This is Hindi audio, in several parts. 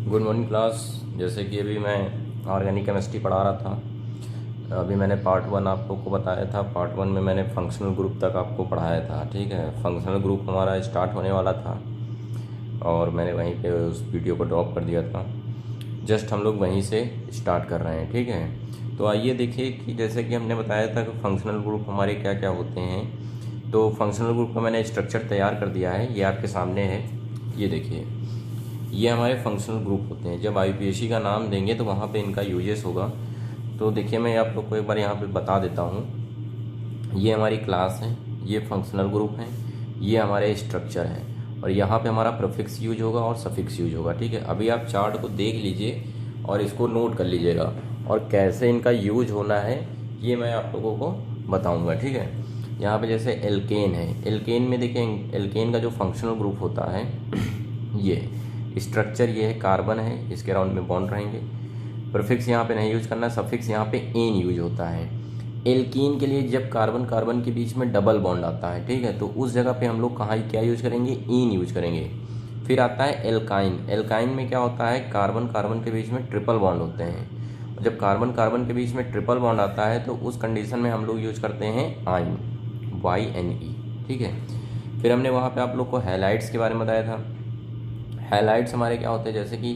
Good morning class. जैसे कि अभी मैं ऑर्गेनिक केमिस्ट्री पढ़ा रहा था। अभी मैंने पार्ट 1 आप लोग को बताया था। पार्ट 1 में मैंने फंक्शनल ग्रुप तक आपको पढ़ाया था। ठीक है, फंक्शनल ग्रुप हमारा स्टार्ट होने वाला था और मैंने वहीं पे उस वीडियो को ड्रॉप कर दिया था। जस्ट हम लोग वहीं से स्टार्ट कर रहे हैं। ठीक है, तो आइए देखिए कि जैसे कि हमने बताया था कि फंक्शनल ग्रुप हमारे क्या क्या होते हैं। तो फंक्शनल ग्रुप का मैंने स्ट्रक्चर तैयार कर दिया है, ये आपके सामने है। ये देखिए, ये हमारे फंक्शनल ग्रुप होते हैं। जब आईयूपीएसी का नाम देंगे तो वहाँ पे इनका यूजेस होगा। तो देखिए, मैं आप लोग को एक बार यहाँ पे बता देता हूँ। ये हमारी क्लास है, ये फंक्शनल ग्रुप है, ये हमारे स्ट्रक्चर हैं और यहाँ पे हमारा प्रीफिक्स यूज होगा और सफिक्स यूज होगा। ठीक है, अभी आप चार्ट को देख लीजिए और इसको नोट कर लीजिएगा और कैसे इनका यूज होना है ये मैं आप लोगों को बताऊँगा। ठीक है, यहाँ पे जैसे एल्केन है, एल्केन में देखिए एल्केन का जो फंक्शनल ग्रुप होता है ये स्ट्रक्चर ये है, कार्बन है, इसके अराउंड में बॉन्ड रहेंगे। प्रीफिक्स यहाँ पे नहीं यूज करना, सफिक्स यहाँ पे एन यूज होता है। एल्कीन के लिए जब कार्बन कार्बन के बीच में डबल बॉन्ड आता है, ठीक है, तो उस जगह पे हम लोग कहाँ क्या यूज करेंगे, इन यूज करेंगे। फिर आता है एल्काइन। एल्काइन में क्या होता है, कार्बन कार्बन के बीच में ट्रिपल बॉन्ड होते हैं। और जब कार्बन कार्बन के बीच में ट्रिपल बॉन्ड आता है तो उस कंडीशन में हम लोग यूज करते हैं आइन, YNE। ठीक है, फिर हमने वहाँ पे आप लोग को हैलाइड्स के बारे में बताया था। हैलाइड्स हमारे क्या होते हैं, जैसे कि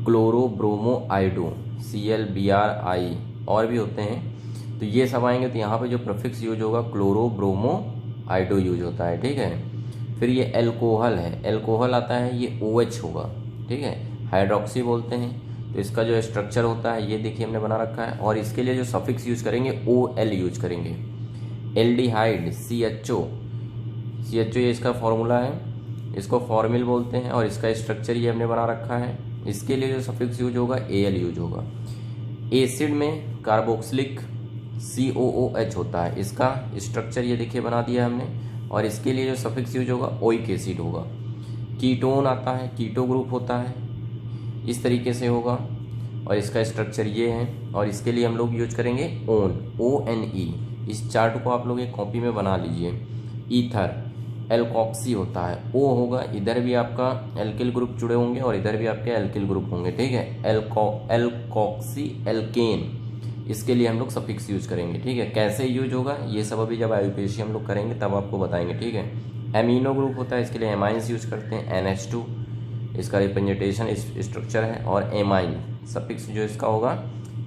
क्लोरो ब्रोमो आइडो, ClBrI और भी होते हैं। तो ये सब आएंगे तो यहाँ पे जो प्रीफिक्स यूज होगा क्लोरो ब्रोमो आइडो यूज होता है। ठीक है, फिर ये एल्कोहल है, एल्कोहल आता है, ये OH होगा। ठीक है, हाइड्रोक्सी बोलते हैं। तो इसका जो स्ट्रक्चर होता है ये देखिए हमने बना रखा है और इसके लिए जो सफिक्स यूज करेंगे OL यूज करेंगे। एल्डिहाइड CHO ये इसका फॉर्मूला है, इसको फॉर्मिल बोलते हैं और इसका स्ट्रक्चर ये हमने बना रखा है। इसके लिए जो सफिक्स यूज होगा AL यूज होगा। एसिड में कार्बोक्सिलिक COOH होता है, इसका स्ट्रक्चर ये देखिए बना दिया हमने और इसके लिए जो सफिक्स यूज होगा ओइक एसिड होगा। कीटोन आता है, कीटो ग्रुप होता है, इस तरीके से होगा और इसका स्ट्रक्चर ये है और इसके लिए हम लोग यूज करेंगे ONE। इस चार्ट को आप लोग एक कॉपी में बना लीजिए। ईथर एल्कॉक्सी होता है, O होगा, इधर भी आपका एल्किल ग्रुप जुड़े होंगे और इधर भी आपके एल्किल ग्रुप होंगे। ठीक है, एल्कॉक्सी एल्केन, इसके लिए हम लोग सफिक्स यूज करेंगे। ठीक है, कैसे यूज होगा ये सब अभी जब आईयूपीएसी हम लोग करेंगे तब आपको बताएंगे। ठीक है, एमिनो ग्रुप होता है, इसके लिए एमाइंस यूज करते हैं, NH2 इसका रिप्रेजेंटेशन स्ट्रक्चर है और एमाइन सफिक्स जो इसका होगा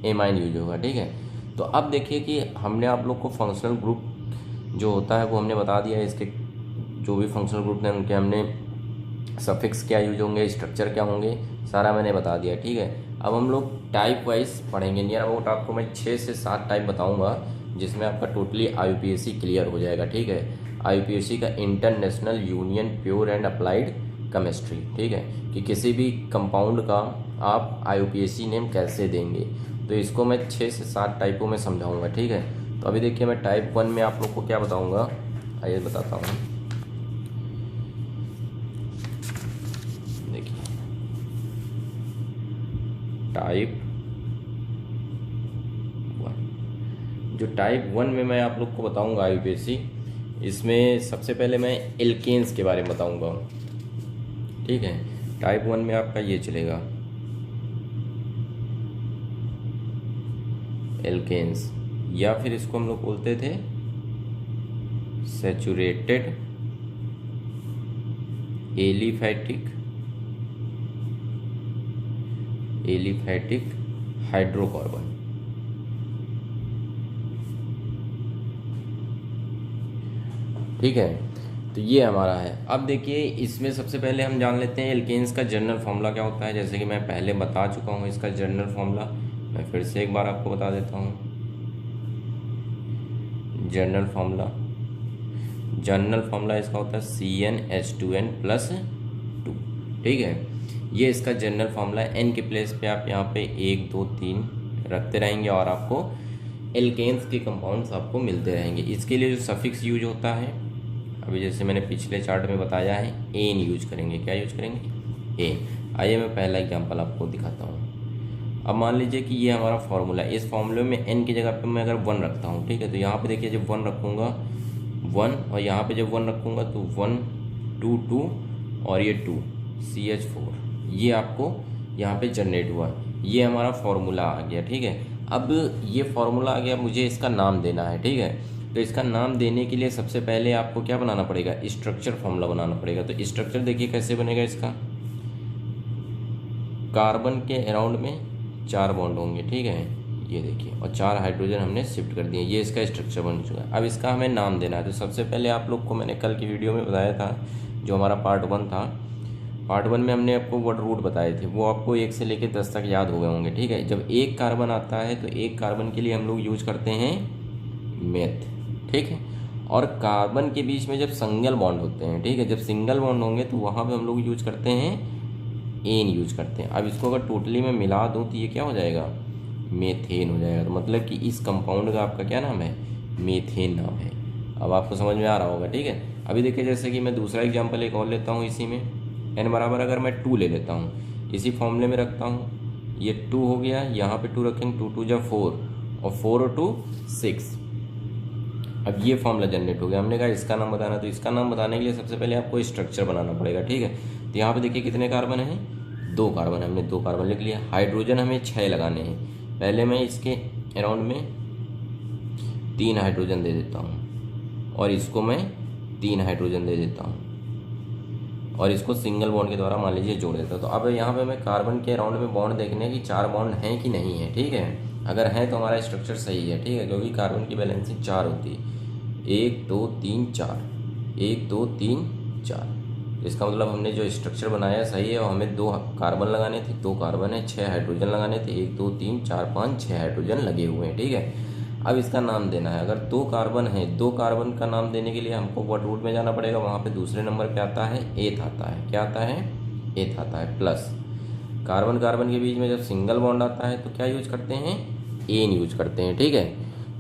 एमाइन यूज होगा। ठीक है, तो अब देखिए कि हमने आप लोग को फंक्शनल ग्रुप जो होता है वो हमने बता दिया है। इसके जो भी फंक्शनल ग्रुप हैं उनके हमने सफिक्स क्या यूज होंगे, स्ट्रक्चर क्या होंगे, सारा मैंने बता दिया। ठीक है, अब हम लोग टाइप वाइज पढ़ेंगे। नियर अबाउट आपको मैं 6 से 7 टाइप बताऊंगा जिसमें आपका टोटली आईयूपीएसी क्लियर हो जाएगा। ठीक है, आईयूपीएसी का international union pure and applied chemistry. ठीक है, कि किसी भी कंपाउंड का आप आईयूपीएसी नेम कैसे देंगे, तो इसको मैं 6 से 7 टाइपों में समझाऊंगा। ठीक है, तो अभी देखिए मैं टाइप 1 में आप लोग को क्या बताऊँगा, आइए बताता हूँ। टाइप 1, जो टाइप 1 में मैं आप लोग को बताऊंगा आईयूपीएसी, इसमें सबसे पहले मैं एल्केन्स के बारे में बताऊंगा। ठीक है, टाइप 1 में आपका ये चलेगा एल्केन्स, या फिर इसको हम लोग बोलते थे सैचुरेटेड एलिफैटिक हाइड्रोकार्बन। ठीक है, तो ये हमारा है। अब देखिए इसमें सबसे पहले हम जान लेते हैं एल्केन्स का जनरल फॉर्मूला क्या होता है। जैसे कि मैं पहले बता चुका हूँ इसका जनरल फॉर्मूला, मैं फिर से एक बार आपको बता देता हूँ। जनरल फॉर्मूला इसका होता है CnH2n+2। ठीक है, ये इसका जनरल फॉर्मूला है। N के प्लेस पे आप यहाँ पे 1 2 3 रखते रहेंगे और आपको एल्केन्स के कंपाउंड्स आपको मिलते रहेंगे। इसके लिए जो सफिक्स यूज होता है, अभी जैसे मैंने पिछले चार्ट में बताया है, एन यूज करेंगे। क्या यूज करेंगे, एन। आइए मैं पहला एग्जांपल आपको दिखाता हूँ। अब मान लीजिए कि ये हमारा फॉर्मूला है, इस फॉर्मूले में n की जगह पे मैं अगर 1 रखता हूँ, ठीक है, तो यहाँ पे देखिए जब 1 रखूँगा 1 और यहाँ पे जब 1 रखूँगा तो 1 2 2 और ये 2 CH4 ये आपको यहाँ पे जनरेट हुआ, ये हमारा फॉर्मूला आ गया। ठीक है, अब ये फॉर्मूला आ गया, मुझे इसका नाम देना है। ठीक है, तो इसका नाम देने के लिए सबसे पहले आपको क्या बनाना पड़ेगा, स्ट्रक्चर फॉर्मूला बनाना पड़ेगा। तो स्ट्रक्चर देखिए कैसे बनेगा इसका, कार्बन के अराउंड में 4 बॉन्ड होंगे। ठीक है, ये देखिए, और 4 हाइड्रोजन हमने शिफ्ट कर दिए, ये इसका स्ट्रक्चर बन चुका है। अब इसका हमें नाम देना है। तो सबसे पहले आप लोग को मैंने कल की वीडियो में बताया था, जो हमारा पार्ट 1 था, पार्ट 1 में हमने आपको वर्ड रूट बताए थे, वो आपको 1 से लेकर 10 तक याद हो गए होंगे। ठीक है, जब एक कार्बन आता है तो एक कार्बन के लिए हम लोग यूज करते हैं मेथ। ठीक है, और कार्बन के बीच में जब सिंगल बॉन्ड होते हैं, ठीक है, जब सिंगल बॉन्ड होंगे तो वहाँ पे हम लोग यूज करते हैं एन यूज करते हैं। अब इसको अगर टोटली में मिला दूँ तो ये क्या हो जाएगा, मेथेन हो जाएगा। तो मतलब कि इस कंपाउंड का आपका क्या नाम है, मेथेन नाम है। अब आपको समझ में आ रहा होगा। ठीक है, अभी देखिए जैसे कि मैं दूसरा एग्जाम्पल एक और लेता हूँ, इसी में n बराबर अगर मैं 2 ले लेता हूँ, इसी फॉर्मूले में रखता हूँ, ये 2 हो गया, यहाँ पे 2 रखेंगे, 2 2 जा 4 और 4 और 2 6। अब ये फॉर्मूला जनरेट हो गया। हमने कहा इसका नाम बताना, तो इसका नाम बताने के लिए सबसे पहले आपको स्ट्रक्चर बनाना पड़ेगा। ठीक है, तो यहाँ पे देखिए कितने कार्बन हैं, 2 कार्बन है, हमने 2 कार्बन लिख लिया। हाइड्रोजन हमें 6 लगाने हैं। पहले मैं इसके अराउंड में 3 हाइड्रोजन दे देता हूँ, और इसको मैं 3 हाइड्रोजन दे देता हूँ, और इसको सिंगल बॉन्ड के द्वारा मान लीजिए जोड़ देता हूँ। तो अब यहाँ पे मैं कार्बन के अराउंड में बॉन्ड देखने कि 4 बॉन्ड हैं कि नहीं है। ठीक है, अगर है तो हमारा स्ट्रक्चर सही है। ठीक है, क्योंकि कार्बन की बैलेंसिंग 4 होती है, 1 2 3 4, 1 2 3 4। इसका मतलब हमने जो स्ट्रक्चर बनाया सही है, और हमें 2 कार्बन लगाने थे, 2 कार्बन है, 6 हाइड्रोजन लगाने थे, 1 2 3 4 5 6 हाइड्रोजन लगे हुए हैं। ठीक है, अब इसका नाम देना है। अगर 2 कार्बन है, 2 कार्बन का नाम देने के लिए हमको वर्ड रूट में जाना पड़ेगा। वहाँ पे दूसरे नंबर पे आता है एथ आता है, क्या आता है, एथ आता है। प्लस कार्बन कार्बन के बीच में जब सिंगल बॉन्ड आता है तो क्या यूज करते हैं, एन यूज करते हैं। ठीक है,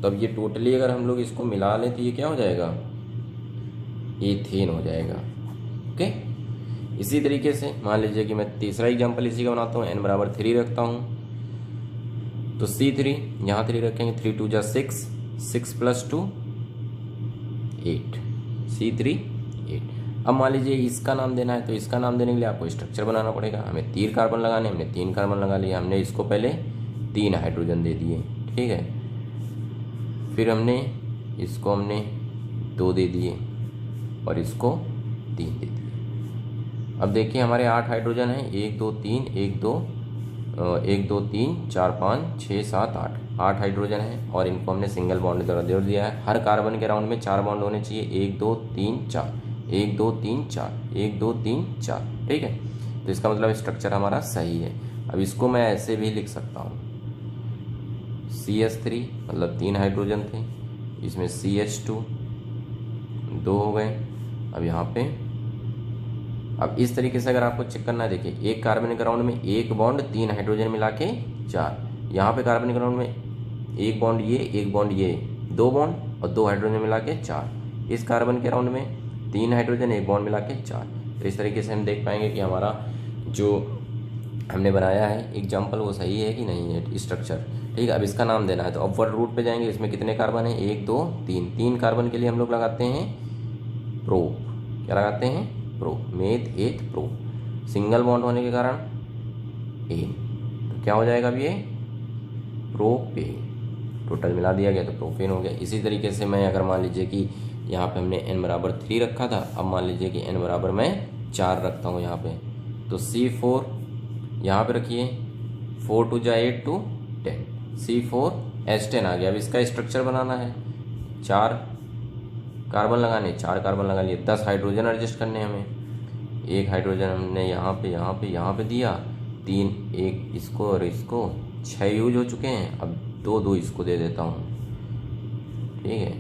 तो अब ये टोटली अगर हम लोग इसको मिला लें तो ये क्या हो जाएगा, एथेन हो जाएगा। ओके, इसी तरीके से मान लीजिए कि मैं तीसरा एग्जाम्पल इसी का बनाता हूँ, n बराबर 3 रखता हूँ, तो C3 यहाँ 3 रखेंगे, 3 2 जा 6, 6 + 2 8, C3 8। अब मान लीजिए इसका नाम देना है, तो इसका नाम देने के लिए आपको स्ट्रक्चर बनाना पड़ेगा। हमें 3 कार्बन लगाने, हमने 3 कार्बन लगा लिया। हमने इसको पहले 3 हाइड्रोजन दे दिए। ठीक है, फिर हमने इसको 2 दे दिए, और इसको 3 दे दिए। अब देखिए हमारे 8 हाइड्रोजन हैं, 1 2 3 1 2 3 4 5 6 7 8 हाइड्रोजन है, और इनको हमने सिंगल बॉन्ड द्वारा जोड़ दिया है। हर कार्बन के राउंड में 4 बॉन्ड होने चाहिए, 1 2 3 4, 1 2 3 4, 1 2 3 4। ठीक है, तो इसका मतलब स्ट्रक्चर हमारा सही है। अब इसको मैं ऐसे भी लिख सकता हूँ, CH3 मतलब 3 हाइड्रोजन थे, इसमें CH2 2 हो गए। अब यहाँ पे अब इस तरीके से अगर आपको चेक करना है, देखिए एक कार्बनिक राउंड में 1 बॉन्ड 3 हाइड्रोजन मिला के 4, यहाँ पे कार्बनिक राउंड में 1 बॉन्ड ये 1 बॉन्ड ये 2 बॉन्ड और 2 हाइड्रोजन मिला के 4। इस कार्बन के राउंड में 3 हाइड्रोजन 1 बॉन्ड मिला के 4। तो इस तरीके से हम देख पाएंगे कि हमारा जो हमने बनाया है एग्जाम्पल वो सही है कि नहीं है स्ट्रक्चर। ठीक है, अब इसका नाम देना है, तो अब वर्ड रूट पे जाएंगे। इसमें कितने कार्बन है, 1 2 3, 3 कार्बन के लिए हम लोग लगाते हैं प्रो, क्या लगाते हैं, pro, meth eth pro. Single bond होने के कारण एन, तो क्या हो जाएगा अब ये, प्रोपेन। टोटल मिला दिया गया तो प्रोपेन हो गया। इसी तरीके से मैं अगर मान लीजिए कि यहाँ पे हमने n बराबर 3 रखा था, अब मान लीजिए कि n बराबर मैं 4 रखता हूँ यहाँ पे, तो C4 यहाँ पे रखिए, 4 2 जा 8 2 10, C4H10 आ गया। अब इसका स्ट्रक्चर बनाना है, 4 कार्बन लगाने, 4 कार्बन लगा लिए, 10 हाइड्रोजन एडजस्ट करने हमें। 1 हाइड्रोजन हमने यहाँ पे यहाँ पे यहाँ पे दिया, 3 1 इसको और इसको, 6 यूज हो चुके हैं। अब 2 2 इसको दे देता हूँ। ठीक है,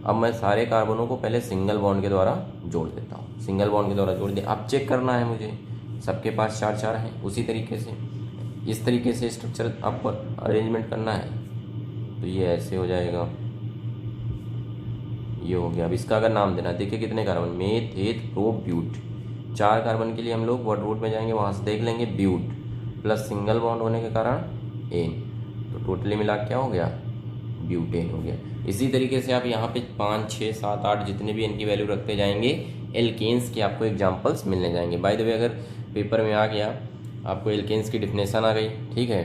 अब मैं सारे कार्बनों को पहले सिंगल बॉन्ड के द्वारा जोड़ देता हूँ, सिंगल बॉन्ड के द्वारा जोड़ दिया। अब चेक करना है मुझे, सबके पास 4 4 हैं, उसी तरीके से इस तरीके से स्ट्रक्चर आपको अरेंजमेंट करना है। तो ये ऐसे हो जाएगा, ये हो गया। अब इसका अगर नाम देना, देखिए कितने carbon, meth eth pro but. 4 carbon के लिए हम लोग वर्ड रूट में जाएंगे, वहाँ से देख लेंगे ब्यूट, प्लस सिंगल बॉन्ड होने के कारण एन, तो टोटली मिला क्या हो गया, ब्यूटेन हो गया। इसी तरीके से आप यहाँ पे 5 6 7 8 जितने भी इनकी वैल्यू रखते जाएंगे, एल्केन्स के आपको एग्जाम्पल्स मिलने जाएंगे। बाय द वे अगर पेपर में आ गया, आपको एल्केन्स की डिफिनेशन आ गई, ठीक है,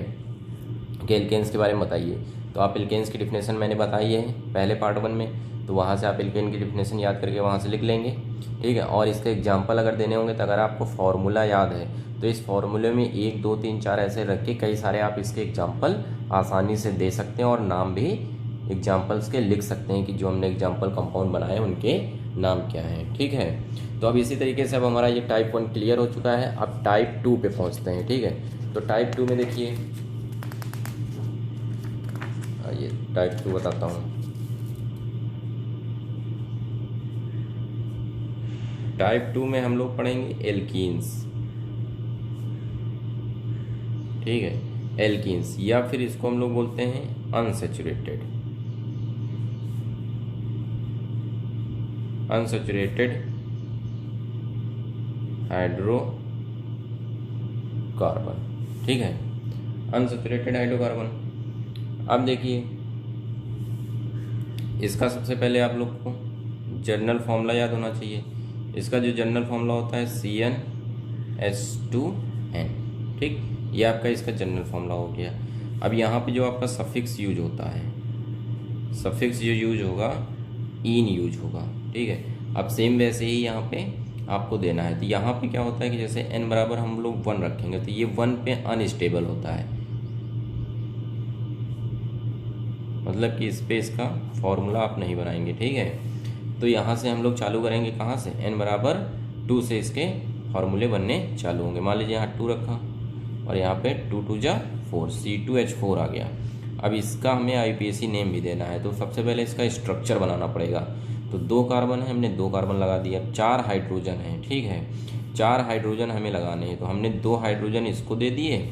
कि एल्केन्स के बारे में बताइए। तो आप एल्केन्स की डिफिनेशन मैंने बताई है पहले पार्ट 1 में, तो वहाँ से आप एल्केन की डिफिनेशन याद करके वहाँ से लिख लेंगे, ठीक है। और इसके एग्जाम्पल अगर देने होंगे तो अगर आपको फार्मूला याद है तो इस फार्मूले में 1 2 3 4 ऐसे रख के कई सारे आप इसके एग्जाम्पल आसानी से दे सकते हैं और नाम भी एग्जाम्पल्स के लिख सकते हैं कि जो हमने एग्जाम्पल कंपाउंड बनाए उनके नाम क्या हैं, ठीक है। तो अब इसी तरीके से अब हमारा ये टाइप 1 क्लियर हो चुका है। अब टाइप 2 पे पहुँचते हैं, ठीक है। तो टाइप 2 में देखिए, ये टाइप 2 बताता हूँ। टाइप 2 में हम लोग पढ़ेंगे एल्कीन्स, ठीक है, एल्कीन्स, या फिर इसको हम लोग बोलते हैं अनसैचुरेटेड हाइड्रोकार्बन, ठीक है, अनसैचुरेटेड हाइड्रोकार्बन। अब देखिए इसका सबसे पहले आप लोग को जनरल फॉर्मूला याद होना चाहिए। इसका जो जनरल फॉर्मूला होता है CnH2n, ठीक, ये आपका इसका जनरल फॉर्मूला हो गया। अब यहाँ पे जो आपका सफिक्स यूज होता है, सफिक्स जो यूज होगा इन यूज होगा, ठीक है। अब सेम वैसे ही यहाँ पे आपको देना है। तो यहाँ पे क्या होता है कि जैसे n बराबर हम लोग 1 रखेंगे तो ये 1 पे अनस्टेबल होता है, मतलब कि इस पे इसका फॉर्मूला आप नहीं बनाएंगे, ठीक है। तो यहाँ से हम लोग चालू करेंगे कहाँ से, n बराबर 2 से इसके फॉर्मूले बनने चालू होंगे। मान लीजिए यहाँ 2 रखा और यहाँ पे 2 2 जा 4, C2H4 आ गया। अब इसका हमें IUPAC नेम भी देना है, तो सबसे पहले इसका स्ट्रक्चर बनाना पड़ेगा। तो 2 कार्बन है, हमने 2 कार्बन लगा दिया। 4 हाइड्रोजन है, ठीक है, 4 हाइड्रोजन हमें लगाने हैं, तो हमने 2 हाइड्रोजन इसको दे दिए।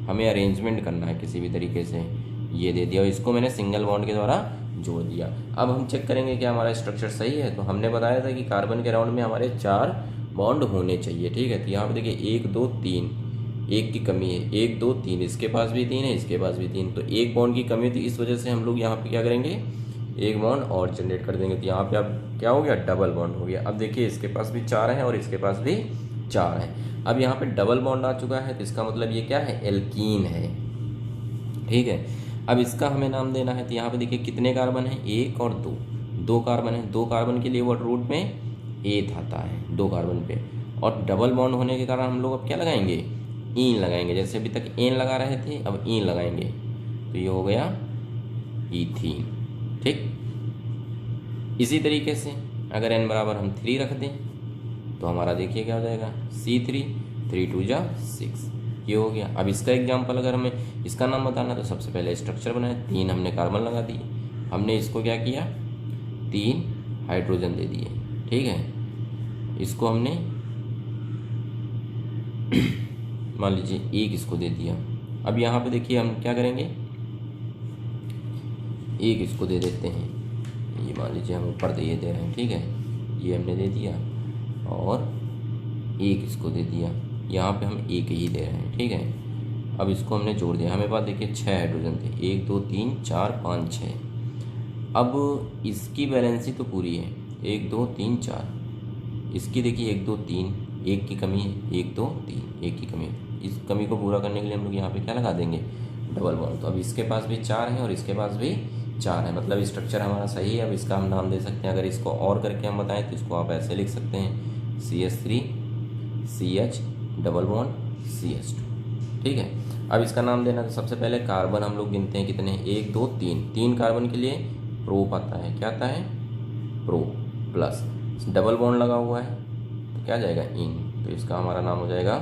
हमें अरेंजमेंट करना है किसी भी तरीके से, ये दे दिया और इसको मैंने सिंगल बॉन्ड के द्वारा जोड़ दिया। अब हम चेक करेंगे कि हमारा स्ट्रक्चर सही है। तो हमने बताया था कि कार्बन के राउंड में हमारे 4 बॉन्ड होने चाहिए, ठीक है। तो यहाँ पे देखिए 1 2 3, एक की कमी है, 1 2 3, इसके पास भी 3 है, इसके पास भी 3, तो एक बॉन्ड की कमी थी। इस वजह से हम लोग यहाँ पे क्या करेंगे, एक बॉन्ड और जनरेट कर देंगे। तो यहाँ पे अब क्या हो गया, डबल बॉन्ड हो गया। अब देखिए इसके पास भी 4 है और इसके पास भी 4 है। अब यहाँ पे डबल बॉन्ड आ चुका है, तो इसका मतलब ये क्या है, एल्कीन है, ठीक है। अब इसका हमें नाम देना है। तो यहाँ पे देखिए कितने कार्बन है, 1 और 2, 2 कार्बन है। 2 कार्बन के लिए वर्ड रूट में एथ आता है 2 कार्बन पे, और डबल बॉन्ड होने के कारण हम लोग अब क्या लगाएंगे, ईन लगाएंगे। जैसे अभी तक एन लगा रहे थे, अब ईन लगाएंगे, तो ये हो गया ईथीन, ठीक। इसी तरीके से अगर n बराबर हम 3 रख दें तो हमारा देखिए क्या हो जाएगा, C3, 3 2 जा 6, ये हो गया। अब इसका एग्जाम्पल अगर हमें इसका नाम बताना तो सबसे पहले स्ट्रक्चर बनाए। 3 हमने कार्बन लगा दिए, हमने इसको क्या किया, 3 हाइड्रोजन दे दिए, ठीक है। इसको हमने मान लीजिए 1 इसको दे दिया। अब यहाँ पे देखिए हम क्या करेंगे, 1 इसको दे देते हैं, ये मान लीजिए हम ऊपर दे रहे हैं, ठीक है, ये हमने दे दिया और 1 इसको दे दिया। यहाँ पे हम 1 ही दे रहे हैं, ठीक है। अब इसको हमने जोड़ दिया, हमें पास देखिए 6 हाइड्रोजन थे, 1 2 3 4 5 6। अब इसकी बैलेंसी तो पूरी है, 1 2 3 4, इसकी देखिए 1 2 3, 1 की कमी है, 1 2 3, 1 की कमी है। इस कमी को पूरा करने के लिए हम लोग यहाँ पे क्या लगा देंगे, डबल बॉन्ड। तो अब इसके पास भी 4 है और इसके पास भी 4 है, मतलब स्ट्रक्चर हमारा सही है। अब इसका हम नाम दे सकते हैं, अगर इसको और करके हम बताएं तो इसको आप ऐसे लिख सकते हैं, CH3 CH double bond CH2, ठीक है। अब इसका नाम देना, तो सबसे पहले कार्बन हम लोग गिनते हैं कितने, 1 2 3, 3 कार्बन के लिए प्रोप आता है, क्या आता है, प्रो प्लस डबल बॉन्ड लगा हुआ है तो क्या जाएगा, इन, तो इसका हमारा नाम हो जाएगा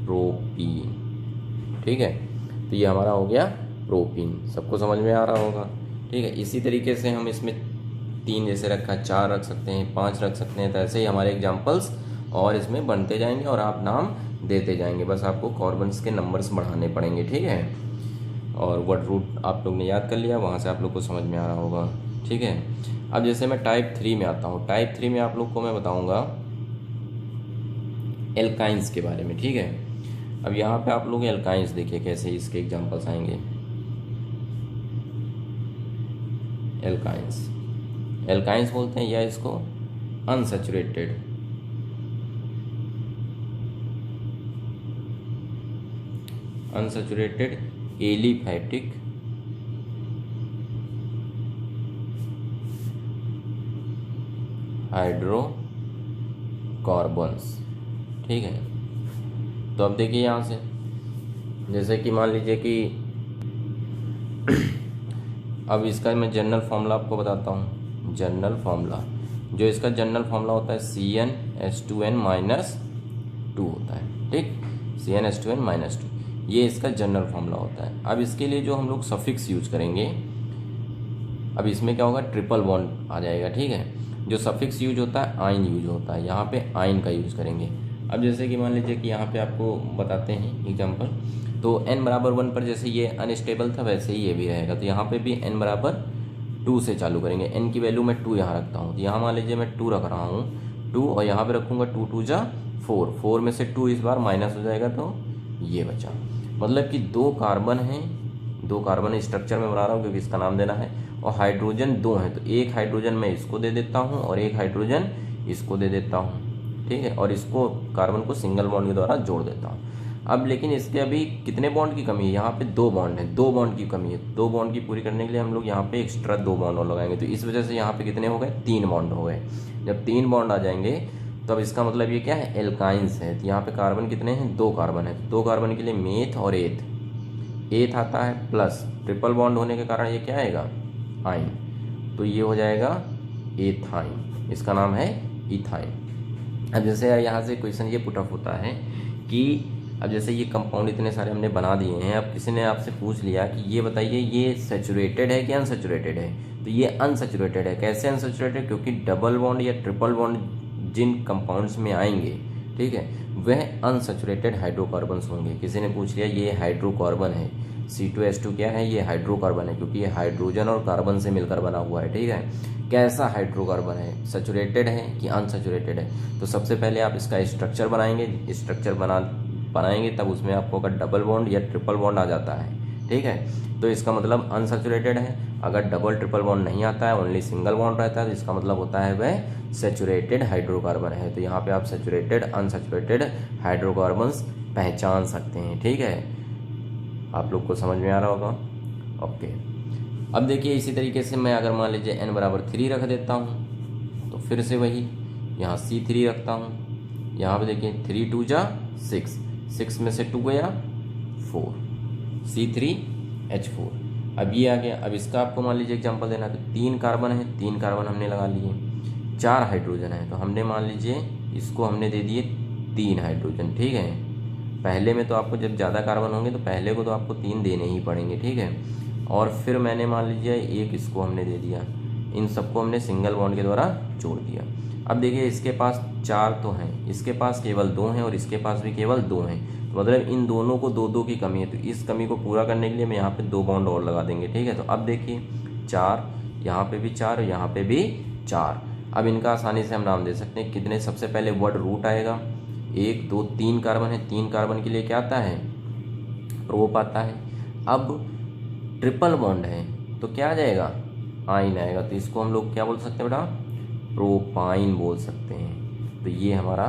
प्रोपीन, ठीक है। तो ये हमारा हो गया प्रोपीन, सबको समझ में आ रहा होगा, ठीक है। इसी तरीके से हम इसमें 3 जैसे रखा, 4 रख सकते हैं, 5 रख सकते हैं। तो ऐसे ही हमारे एग्जाम्पल्स और इसमें बनते जाएंगे और आप नाम देते जाएंगे, बस आपको कार्बन्स के नंबर्स बढ़ाने पड़ेंगे, ठीक है। और वर्ड रूट आप लोग ने याद कर लिया, वहाँ से आप लोग को समझ में आ रहा होगा, ठीक है। अब जैसे मैं टाइप 3 में आता हूँ, टाइप 3 में आप लोग को मैं बताऊँगा एल्काइंस के बारे में, ठीक है। अब यहाँ पे आप लोग एल्काइंस देखिए कैसे इसके एग्जाम्पल्स आएंगे। एल्काइंस, एल्काइंस बोलते हैं या इसको अनसैचुरेटेड अनसैचुरेटेड एलिफैटिक हाइड्रोकार्बन्स। ठीक है, तो अब देखिए यहाँ से, जैसे कि मान लीजिए कि अब इसका मैं जनरल फार्मूला आपको बताता हूँ। जनरल फार्मूला, जो इसका जनरल फार्मूला होता है CnH2n-2 होता है। ठीक, CnH2n-2 ये इसका जनरल फार्मूला होता है। अब इसके लिए जो हम लोग सफिक्स यूज करेंगे, अब इसमें क्या होगा, ट्रिपल बॉन्ड आ जाएगा। ठीक है, जो सफिक्स यूज होता है आइन यूज होता है, यहाँ पे आइन का यूज करेंगे। अब जैसे कि मान लीजिए कि यहाँ पे आपको बताते हैं एग्जांपल, तो n बराबर 1 पर जैसे ये अनस्टेबल था वैसे ही ये भी रहेगा। तो यहाँ पे भी n बराबर 2 से चालू करेंगे। n की वैल्यू मैं 2 यहाँ रखता हूँ, तो यहाँ मान लीजिए मैं 2 रख रहा हूँ 2, और यहाँ पे रखूँगा 2 2 जा 4, 4 में से 2 इस बार माइनस हो जाएगा, तो ये बचा। मतलब कि 2 कार्बन हैं, 2 कार्बन स्ट्रक्चर में बना रहा हूँ क्योंकि इसका नाम देना है, और हाइड्रोजन 2 हैं, तो एक हाइड्रोजन मैं इसको दे देता हूँ और एक हाइड्रोजन इसको दे देता हूँ। ठीक है, और इसको कार्बन को सिंगल बॉन्ड के द्वारा जोड़ देता हूँ। अब लेकिन इसके अभी कितने बॉन्ड की कमी है, यहाँ पे 2 बॉन्ड है, 2 बॉन्ड की कमी है। 2 बॉन्ड की पूरी करने के लिए हम लोग यहाँ पे एक्स्ट्रा 2 बॉन्ड और लगाएंगे, तो इस वजह से यहाँ पे कितने हो गए, 3 बॉन्ड हो गए। जब 3 बॉन्ड आ जाएंगे तो अब इसका मतलब ये क्या है, एल्काइंस है। तो यहाँ पे कार्बन कितने हैं, 2 कार्बन है। 2 कार्बन के लिए मेथ और एथ आता है, प्लस ट्रिपल बॉन्ड होने के कारण ये क्या आएगा, आइन, तो ये हो जाएगा एथाइन, इसका नाम है इथाइन। अब जैसे यहाँ से क्वेश्चन ये पुटअप होता है कि अब जैसे ये कंपाउंड इतने सारे हमने बना दिए हैं, अब किसी ने आपसे पूछ लिया कि ये बताइए ये सैचुरेटेड है कि अनसैचुरेटेड है, तो ये अनसैचुरेटेड है। कैसे अनसैचुरेटेड, क्योंकि डबल बॉन्ड या ट्रिपल बॉन्ड जिन कंपाउंड्स में आएंगे, ठीक है, वह अनसैचुरेटेड हाइड्रोकार्बन्स होंगे। किसी ने पूछ लिया ये हाइड्रोकार्बन है, C2H2 क्या है, ये हाइड्रोकार्बन है, क्योंकि ये हाइड्रोजन और कार्बन से मिलकर बना हुआ है। ठीक है, कैसा हाइड्रोकार्बन है, सैचुरेटेड है कि अनसैचुरेटेड है। तो सबसे पहले आप इसका स्ट्रक्चर बनाएंगे, स्ट्रक्चर बनाएंगे तब उसमें आपको अगर डबल बॉन्ड या ट्रिपल बॉन्ड आ जाता है, ठीक है, तो इसका मतलब अनसैचुरेटेड है। अगर डबल ट्रिपल बॉन्ड नहीं आता है, ओनली सिंगल बॉन्ड रहता है, तो इसका मतलब होता है वह सैचुरेटेड हाइड्रोकार्बन है। तो यहाँ पे आप सैचुरेटेड अनसैचुरेटेड हाइड्रोकार्बन्स पहचान सकते हैं। ठीक है, आप लोग को समझ में आ रहा होगा। ओके, अब देखिए इसी तरीके से मैं अगर मान लीजिए n बराबर 3 रख देता हूँ, तो फिर से वही यहाँ C3 रखता हूँ। यहाँ पे देखिए 3 2 जा 6, 6 में से 2 गया 4, C3H4। अब ये आ गया। अब इसका आपको मान लीजिए एग्जांपल देना है, तो 3 कार्बन है, 3 कार्बन हमने लगा लिए, 4 हाइड्रोजन है, तो हमने मान लीजिए इसको हमने दे दिए 3 हाइड्रोजन। ठीक है, पहले में तो आपको जब ज़्यादा कार्बन होंगे तो पहले को तो आपको 3 देने ही पड़ेंगे। ठीक है, और फिर मैंने मान लीजिए एक इसको हमने दे दिया, इन सबको हमने सिंगल बॉन्ड के द्वारा जोड़ दिया। अब देखिए इसके पास 4 तो हैं, इसके पास केवल 2 हैं और इसके पास भी केवल 2 हैं, तो मतलब इन दोनों को 2 की कमी है। तो इस कमी को पूरा करने के लिए मैं यहाँ पे 2 बॉन्ड और लगा देंगे। ठीक है, तो अब देखिए 4, यहाँ पे भी 4 और यहाँ पे भी 4। अब इनका आसानी से हम नाम दे सकते हैं कितने। सबसे पहले वर्ड रूट आएगा, 1 2 3 कार्बन है, 3 कार्बन के लिए क्या आता है, प्रोप आता है। अब ट्रिपल बॉन्ड है तो क्या आ जाएगा, आइन आएगा, तो इसको हम लोग क्या बोल सकते हैं बेटा, प्रोपाइन बोल सकते हैं। तो ये हमारा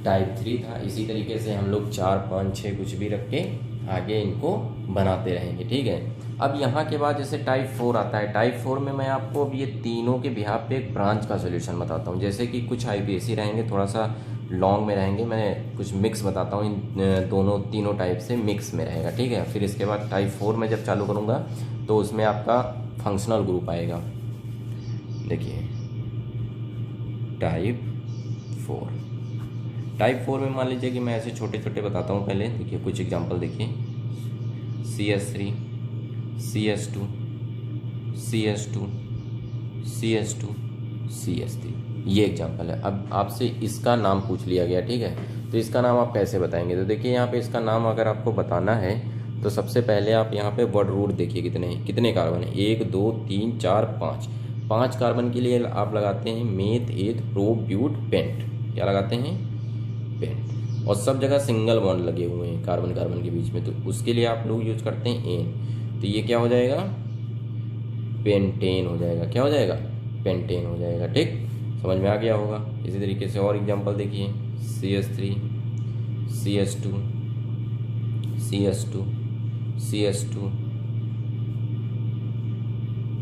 टाइप 3 था। इसी तरीके से हम लोग 4 5 6 कुछ भी रख के आगे इनको बनाते रहेंगे। ठीक है, अब यहाँ के बाद जैसे टाइप 4 आता है। टाइप 4 में मैं आपको अब ये तीनों के बिहाफ पे एक ब्रांच का सोल्यूशन बताता हूँ। जैसे कि कुछ IPSC रहेंगे, थोड़ा सा लॉन्ग में रहेंगे, मैं कुछ मिक्स बताता हूँ, इन दोनों तीनों टाइप से मिक्स में रहेगा। ठीक है, फिर इसके बाद टाइप 4 में जब चालू करूँगा तो उसमें आपका फंक्शनल ग्रुप आएगा। देखिए टाइप 4 में मान लीजिए कि मैं ऐसे छोटे छोटे बताता हूँ। पहले देखिए कुछ एग्जांपल देखिए, CS3 CS2 CS2 CS2 CS3, ये एग्जांपल है। अब आपसे इसका नाम पूछ लिया गया। ठीक है, तो इसका नाम आप कैसे बताएंगे, तो देखिए यहाँ पे इसका नाम अगर आपको बताना है तो सबसे पहले आप यहाँ पे वर्ड रूट देखिए कितने कार्बन है, 1 2 3 4 5 कार्बन के लिए आप लगाते हैं मेथ एथ प्रो ब्यूट पेंट, क्या लगाते हैं, पेंट, और सब जगह सिंगल बॉन्ड लगे हुए हैं कार्बन कार्बन के बीच में, तो उसके लिए आप लोग यूज करते हैं एन। तो ये क्या हो जाएगा, पेंटेन हो जाएगा। क्या हो जाएगा, पेंटेन हो जाएगा। ठीक, समझ में आ गया होगा। इसी तरीके से और एग्जांपल देखिए, CS3 CS2 CS2 CS2।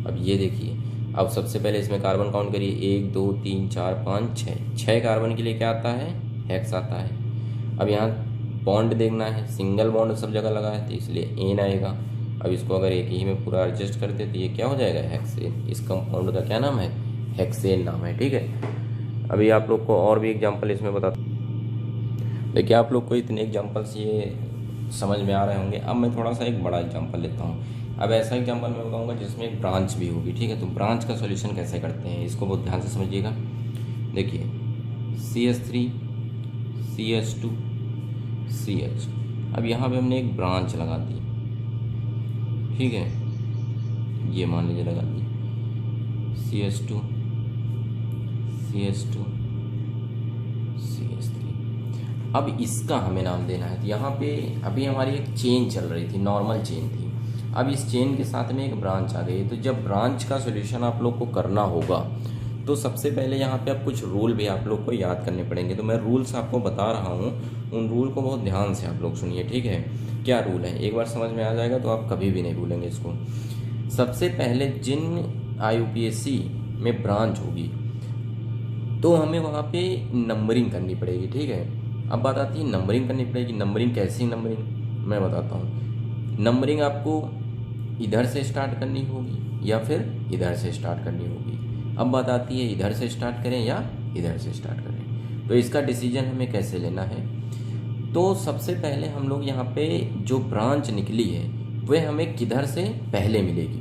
अब ये देखिए, अब सबसे पहले इसमें कार्बन काउंट करिए, 1 2 3 4 5 6, 6 कार्बन के लिए क्या आता है, हेक्स आता है। अब यहाँ बॉन्ड देखना है, सिंगल बॉन्ड सब जगह लगा है तो इसलिए एन आएगा। अब इसको अगर एक ही में पूरा एडजस्ट कर दे तो ये क्या हो जाएगा, हेक्सेन। इस कंपाउंड का क्या नाम है, हेक्सेन नाम है, ठीक है। अभी आप लोग को और भी एग्जाम्पल इसमें बताता हूँ। देखिए आप लोग को इतने एग्जाम्पल्स ये समझ में आ रहे होंगे। अब मैं थोड़ा सा एक बड़ा एग्जाम्पल लेता हूँ। अब ऐसा एग्जाम्पल मैं बताऊँगा जिसमें एक ब्रांच भी होगी, ठीक है। तो ब्रांच का सॉल्यूशन कैसे करते हैं, इसको बहुत ध्यान से समझिएगा। देखिए CS3 CS2 CH। अब यहाँ पे हमने एक ब्रांच लगा दी, ठीक है, ये मान लीजिए लगा दी CS2 CS2 CS3। अब इसका हमें नाम देना है। तो यहाँ पे अभी हमारी एक चेन चल रही थी, नॉर्मल चेन थी। अब इस चेन के साथ में एक ब्रांच आ गई। तो जब ब्रांच का सॉल्यूशन आप लोग को करना होगा तो सबसे पहले यहाँ पे आप कुछ रूल भी आप लोग को याद करने पड़ेंगे। तो मैं रूल्स आपको बता रहा हूँ, उन रूल को बहुत ध्यान से आप लोग सुनिए, ठीक है। क्या रूल है, एक बार समझ में आ जाएगा तो आप कभी भी नहीं भूलेंगे इसको। सबसे पहले जिन IUPAC में ब्रांच होगी तो हमें वहाँ पे नंबरिंग करनी पड़ेगी, ठीक है। अब बात आती है नंबरिंग करनी पड़ेगी। नंबरिंग कैसी नंबरिंग, मैं बताता हूँ। नंबरिंग आपको इधर से स्टार्ट करनी होगी या फिर इधर से स्टार्ट करनी होगी। अब बात आती है इधर से स्टार्ट करें या इधर से स्टार्ट करें। तो इसका डिसीजन हमें कैसे लेना है। तो सबसे पहले हम लोग यहाँ पे जो ब्रांच निकली है वह हमें किधर से पहले मिलेगी,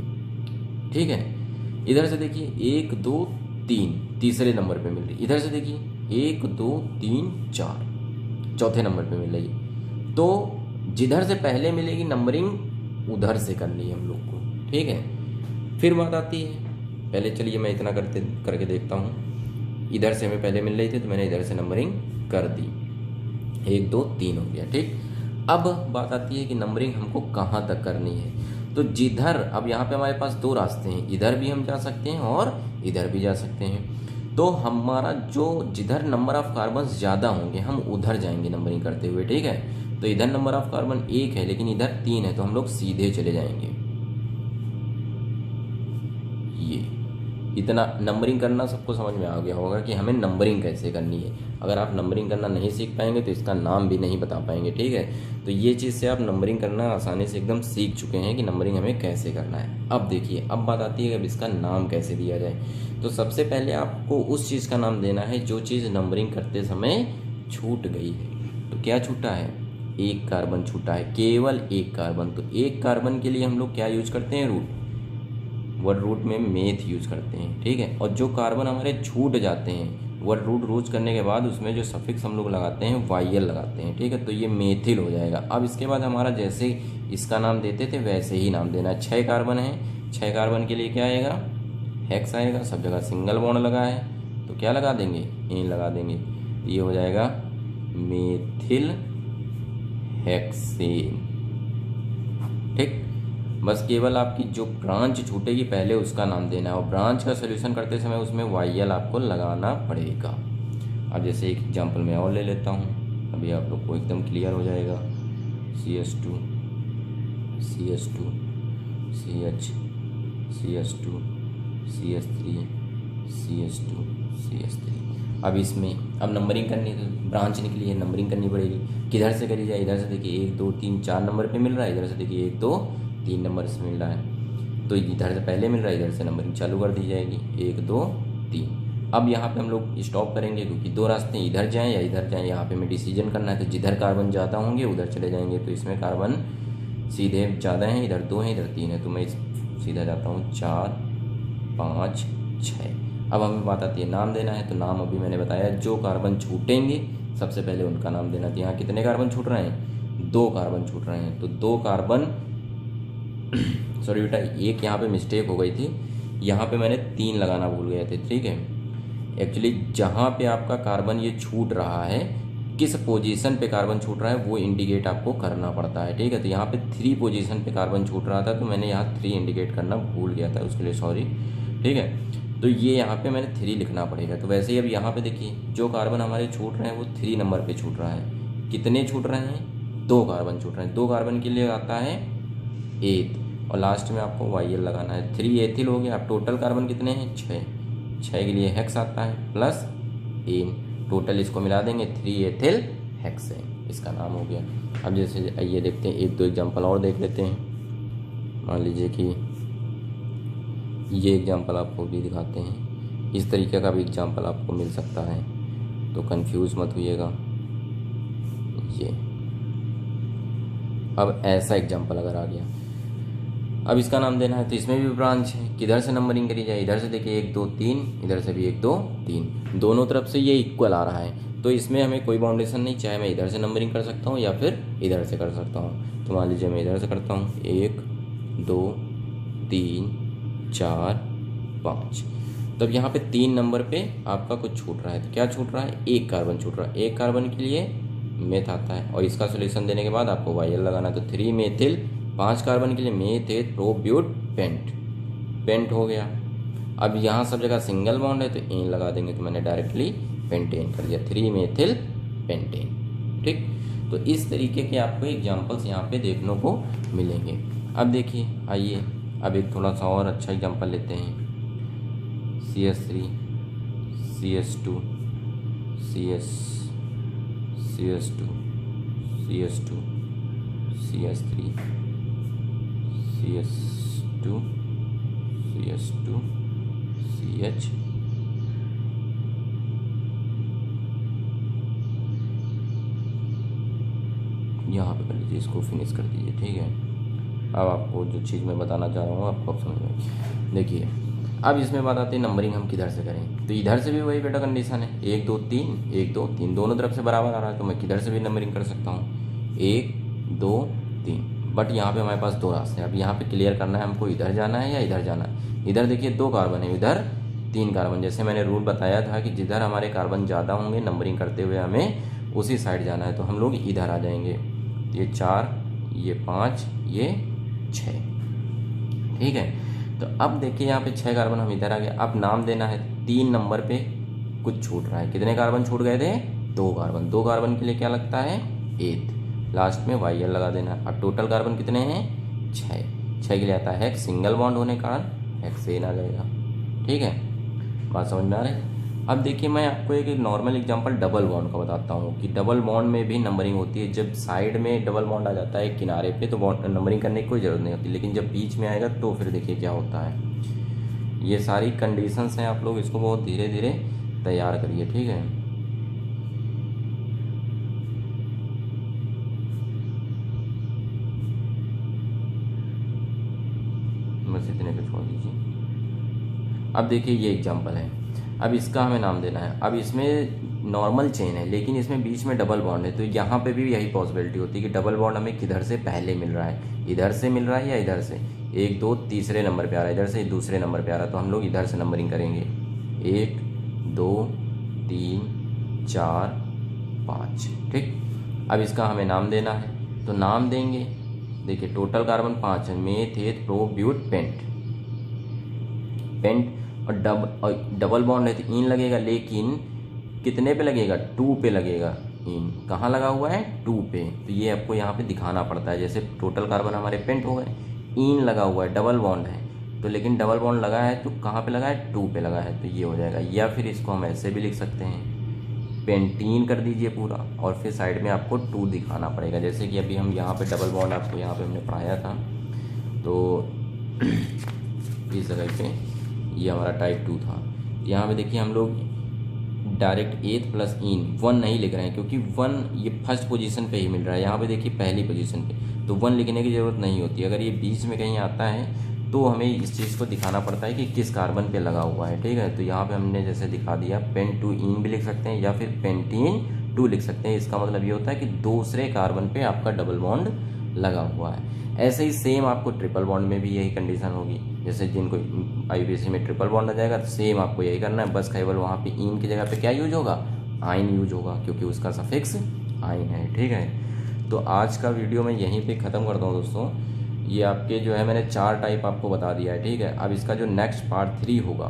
ठीक है। इधर से देखिए 1 2 3 तीसरे नंबर पे मिल रही। इधर से देखिए 1 2 3 4 चौथे नंबर पे मिल रही। तो जिधर से पहले मिलेगी नंबरिंग उधर से करनी है हम लोग को, ठीक है। फिर बात आती है, पहले चलिए मैं इतना करके देखता हूँ। इधर से हमें पहले मिल रही थी तो मैंने इधर से नंबरिंग कर दी, 1 2 3 हो गया, ठीक। अब बात आती है कि नंबरिंग हमको कहाँ तक करनी है। तो जिधर, अब यहाँ पे हमारे पास दो रास्ते हैं, इधर भी हम जा सकते हैं और इधर भी जा सकते हैं। तो हमारा जो जिधर नंबर ऑफ कार्बन ज़्यादा होंगे हम उधर जाएंगे नंबरिंग करते हुए, ठीक है। तो इधर नंबर ऑफ कार्बन 1 है लेकिन इधर 3 है तो हम लोग सीधे चले जाएंगे। ये इतना नंबरिंग करना सबको समझ में आ गया होगा कि हमें नंबरिंग कैसे करनी है। अगर आप नंबरिंग करना नहीं सीख पाएंगे तो इसका नाम भी नहीं बता पाएंगे, ठीक है। तो ये चीज़ से आप नंबरिंग करना आसानी से एकदम सीख चुके हैं कि नंबरिंग हमें कैसे करना है। अब देखिए, अब बात आती है कि अब इसका नाम कैसे दिया जाए। तो सबसे पहले आपको उस चीज़ का नाम देना है जो चीज़ नंबरिंग करते समय छूट गई है। तो क्या छूटा है, 1 कार्बन छूटा है, केवल 1 कार्बन। तो 1 कार्बन के लिए हम लोग क्या यूज करते हैं, रूट, वर्ड रूट में मेथ यूज करते हैं, ठीक है। और जो कार्बन हमारे छूट जाते हैं वर्ड रूट यूज करने के बाद उसमें जो सफिक्स हम लोग लगाते हैं YL लगाते हैं, ठीक है। तो ये मेथिल हो जाएगा। अब इसके बाद हमारा जैसे इसका नाम देते थे वैसे ही नाम देना है। 6 कार्बन है, 6 कार्बन के लिए क्या आएगा, हेक्स आएगा। सब जगह सिंगल बॉन्ड लगा है तो क्या लगा देंगे, एन लगा देंगे। ये हो जाएगा मेथिल हेक्सेन, ठीक। बस केवल आपकी जो ब्रांच छूटेगी पहले उसका नाम देना है और ब्रांच का सॉल्यूशन करते समय उसमें YL आपको लगाना पड़ेगा। अब जैसे एक एग्जांपल मैं और ले लेता हूँ, अभी आप लोग को एकदम क्लियर हो जाएगा। CS2 CS2 CH CS2 CS3 CS2 CS3। अब इसमें अब नंबरिंग करनी है तो ब्रांच निकली है, नंबरिंग करनी पड़ेगी। किधर से करी जाए, इधर से देखिए 1 2 3 4 नंबर पे मिल रहा है, इधर से देखिए 1 2 3 नंबर से मिल रहा है। तो इधर से पहले मिल रहा है, इधर से नंबरिंग चालू कर दी जाएगी 1 2 3। अब यहाँ पे हम लोग स्टॉप करेंगे क्योंकि दो रास्ते, इधर जाएं या इधर जाएं। यहाँ पे हमें डिसीजन करना है तो जिधर कार्बन ज़्यादा होंगे उधर चले जाएंगे। तो इसमें कार्बन सीधे ज़्यादा हैं, इधर 2 हैं इधर 3 है, तो मैं सीधा जाता हूँ 4 5 6। अब हमें बात आती है नाम देना है। तो नाम अभी मैंने बताया, जो कार्बन छूटेंगे सबसे पहले उनका नाम देना। तो यहाँ कितने कार्बन छूट रहे हैं, 2 कार्बन छूट रहे हैं। तो 2 कार्बन सॉरी बेटा, एक यहाँ पे मिस्टेक हो गई थी, यहाँ पे मैंने 3 लगाना भूल गए थे, ठीक है। एक्चुअली जहाँ पे आपका कार्बन ये छूट रहा है, किस पोजीशन पे कार्बन छूट रहा है वो इंडिकेट आपको करना पड़ता है, ठीक है। तो यहाँ पे 3 पोजीशन पे कार्बन छूट रहा था तो मैंने यहाँ 3 इंडिकेट करना भूल गया था, उसके लिए सॉरी, ठीक है। तो ये यहाँ पे मैंने 3 लिखना पड़ेगा। तो वैसे ही अब यहाँ पे देखिए जो कार्बन हमारे छूट रहे हैं वो 3 नंबर पे छूट रहा है। कितने छूट रहे हैं, 2 कार्बन छूट रहे हैं। 2 कार्बन के लिए आता है एथ, और लास्ट में आपको YL लगाना है। 3 एथिल हो गया। अब टोटल कार्बन कितने हैं? 6 के लिए हेक्स आता है प्लस एन, टोटल इसको मिला देंगे 3 एथिल हेक्सेन, इसका नाम हो गया। अब जैसे आइए देखते हैं, एक दो एग्जांपल और देख लेते हैं। मान लीजिए कि ये एग्जांपल आपको भी दिखाते हैं, इस तरीके का भी एग्जांपल आपको मिल सकता है, तो कंफ्यूज मत होइएगा। ये अब ऐसा एग्जांपल अगर आ गया, अब इसका नाम देना है, तो इसमें भी ब्रांच है, किधर से नंबरिंग करी जाए? इधर से देखिए 1 2 3, इधर से भी 1 2 3, दोनों तरफ से ये इक्वल आ रहा है, तो इसमें हमें कोई बाउंडेशन नहीं, चाहे मैं इधर से नंबरिंग कर सकता हूँ या फिर इधर से कर सकता हूँ। तो मान लीजिए मैं इधर से करता हूँ, 1 2 3 4 5। तब यहाँ पे 3 नंबर पे आपका कुछ छूट रहा है, तो क्या छूट रहा है? 1 कार्बन छूट रहा है। 1 कार्बन के लिए मेथ आता है, और इसका सोल्यूशन देने के बाद आपको YL लगाना है। तो 3 मेथिल, 5 कार्बन के लिए मेथ एथ प्रोब्यूट पेंट, पेंट हो गया। अब यहाँ सब जगह सिंगल बॉन्ड है तो एन लगा देंगे, तो मैंने डायरेक्टली पेंटेन कर दिया, 3 मेथिल पेंटेन। ठीक, तो इस तरीके के आपको एग्जाम्पल्स यहाँ पे देखने को मिलेंगे। अब देखिए, आइए अब एक थोड़ा सा और अच्छा एग्जाम्पल लेते हैं। CS3 CS2 CS2 CS2 CS3 CS2 CS2 CH, यहाँ पे कर लीजिए, इसको फिनिश कर दीजिए। ठीक है, अब आपको जो चीज़ मैं बताना चाह रहा हूँ आपको अब समझ में। देखिए, अब इसमें बात आती है नंबरिंग हम किधर से करें, तो इधर से भी वही बेटा कंडीशन है, 1 2 3 1 2 3, दोनों तरफ से बराबर आ रहा है, तो मैं किधर से भी नंबरिंग कर सकता हूँ, 1 2 3। बट यहाँ पे हमारे पास 2 रास्ते हैं। अब यहाँ पे क्लियर करना है हमको, इधर जाना है या इधर जाना है। इधर देखिए 2 कार्बन है, इधर 3 कार्बन। जैसे मैंने रूल बताया था कि जिधर हमारे कार्बन ज़्यादा होंगे नंबरिंग करते हुए हमें उसी साइड जाना है, तो हम लोग इधर आ जाएंगे। ये 4, ये 5, ये 6। ठीक है, तो अब देखिए यहाँ पे 6 कार्बन हम इधर आ गए। अब नाम देना है, 3 नंबर पे कुछ छूट रहा है। कितने कार्बन छूट गए थे? 2 कार्बन। 2 कार्बन के लिए क्या लगता है? एथ, लास्ट में YL लगा देना है। अब टोटल कार्बन कितने हैं? 6 के लिए आता है हेक्स, सिंगल बॉन्ड होने के कारण हेक्सेन आ जाएगा। ठीक है, बात समझ में आ रही है? अब देखिए, मैं आपको एक नॉर्मल एग्जांपल डबल बॉन्ड का बताता हूँ कि डबल बॉन्ड में भी नंबरिंग होती है। जब साइड में डबल बॉन्ड आ जाता है किनारे पे, तो बॉन्ड नंबरिंग करने की कोई ज़रूरत नहीं होती, लेकिन जब बीच में आएगा तो फिर देखिए क्या होता है। ये सारी कंडीशंस हैं, आप लोग इसको बहुत धीरे धीरे तैयार करिए। ठीक है, बस इतने पे छोड़ दीजिए। अब देखिए ये एग्जांपल है, अब इसका हमें नाम देना है। अब इसमें नॉर्मल चेन है, लेकिन इसमें बीच में डबल बॉन्ड है, तो यहाँ पे भी यही पॉसिबिलिटी होती है कि डबल बॉन्ड हमें किधर से पहले मिल रहा है, इधर से मिल रहा है या इधर से। 1 2 तीसरे नंबर पे आ रहा है, इधर से दूसरे नंबर पे आ रहा है, तो हम लोग इधर से नंबरिंग करेंगे। 1 2 3 4 5। ठीक, अब इसका हमें नाम देना है, तो नाम देंगे। देखिए टोटल कार्बन 5 है, मेथ एथ प्रोब्यूट पेंट, पेंट और डबल बॉन्ड है तो इन लगेगा, लेकिन कितने पे लगेगा? 2 पे लगेगा। इन कहाँ लगा हुआ है? 2 पे। तो ये आपको यहाँ पे दिखाना पड़ता है। जैसे टोटल कार्बन हमारे पेंट हो गए, इन लगा हुआ है, डबल बॉन्ड है, तो लेकिन डबल बॉन्ड लगा है तो कहाँ पे लगा है? 2 पे लगा है, तो ये हो जाएगा। या फिर इसको हम ऐसे भी लिख सकते हैं, पेंटीन कर दीजिए पूरा, और फिर साइड में आपको 2 दिखाना पड़ेगा। जैसे कि अभी हम यहाँ पे डबल बॉन्ड आपको यहाँ पे हमने पढ़ाया था, तो इस जगह पे ये हमारा टाइप 2 था। यहाँ पे देखिए हम लोग डायरेक्ट एथ प्लस इन 1 नहीं लिख रहे हैं, क्योंकि 1 ये फर्स्ट पोजीशन पे ही मिल रहा है। यहाँ पे देखिए पहली पोजीशन पे, तो 1 लिखने की ज़रूरत नहीं होती। अगर ये बीच में कहीं आता है तो हमें इस चीज़ को दिखाना पड़ता है कि किस कार्बन पे लगा हुआ है। ठीक है, तो यहाँ पे हमने जैसे दिखा दिया, पेन 2 इन भी लिख सकते हैं या फिर पेंटीन 2 लिख सकते हैं। इसका मतलब ये होता है कि दूसरे कार्बन पे आपका डबल बॉन्ड लगा हुआ है। ऐसे ही सेम आपको ट्रिपल बॉन्ड में भी यही कंडीशन होगी। जैसे जिनको IUPAC में ट्रिपल बॉन्ड आ जाएगा, तो सेम आपको यही करना है, बस केवल वहाँ पे इन की जगह पे क्या यूज होगा? आइन यूज होगा, क्योंकि उसका सफिक्स आइन है। ठीक है, तो आज का वीडियो मैं यहीं पे ख़त्म करता हूँ दोस्तों। ये आपके जो है मैंने 4 टाइप आपको बता दिया है। ठीक है, अब इसका जो नेक्स्ट पार्ट 3 होगा,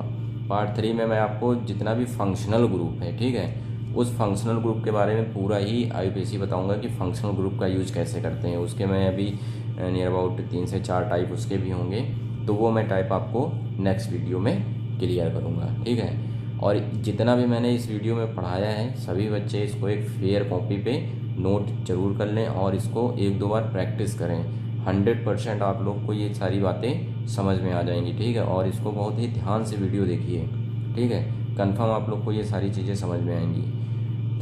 पार्ट 3 में मैं आपको जितना भी फंक्शनल ग्रुप है, ठीक है, उस फंक्शनल ग्रुप के बारे में पूरा ही IUPAC बताऊंगा कि फंक्शनल ग्रुप का यूज कैसे करते हैं। उसके मैं अभी नियर अबाउट 3 से 4 टाइप उसके भी होंगे, तो वो मैं टाइप आपको नेक्स्ट वीडियो में क्लियर करूँगा, ठीक है। और जितना भी मैंने इस वीडियो में पढ़ाया है, सभी बच्चे इसको एक फेयर कॉपी पे नोट जरूर कर लें और इसको 1-2 बार प्रैक्टिस करें। 100% आप लोग को ये सारी बातें समझ में आ जाएंगी, ठीक है। और इसको बहुत ही ध्यान से वीडियो देखिए, ठीक है। कंफर्म आप लोग को ये सारी चीज़ें समझ में आएंगी।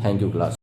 Thank you class.